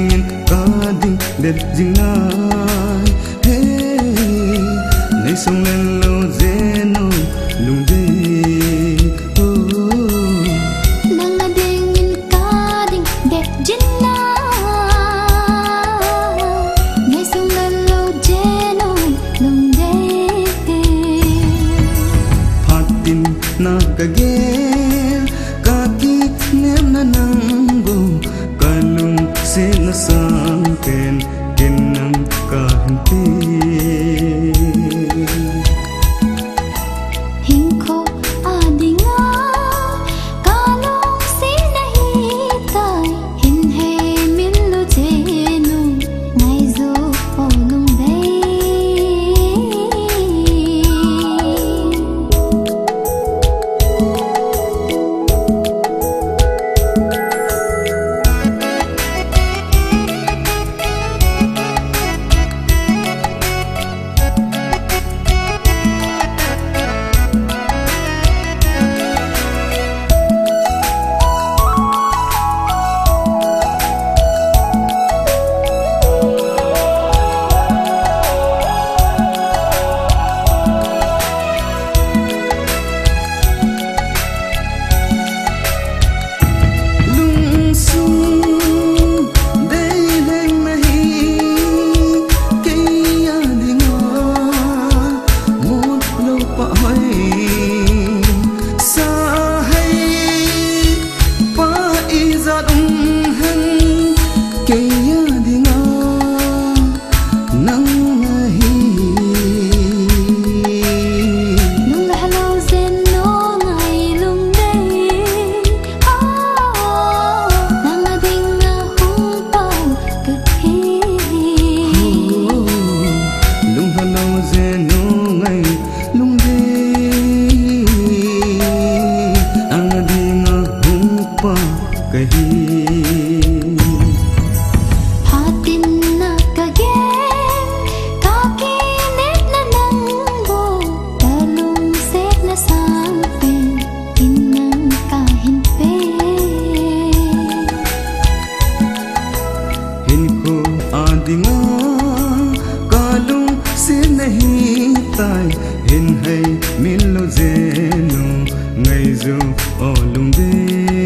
in ca ding đẹp ding nai hey lấy sông lên lâu dễ nô lùng đi nang na ding in ca ding đẹp ding nai lấy sông lên lâu dễ nô lùng đi phát tin na ca ghé ca ki nem na nang go kalung se na sang ken ken nang ka hinti hin hay min lo zeno ngày dù ở lùng đê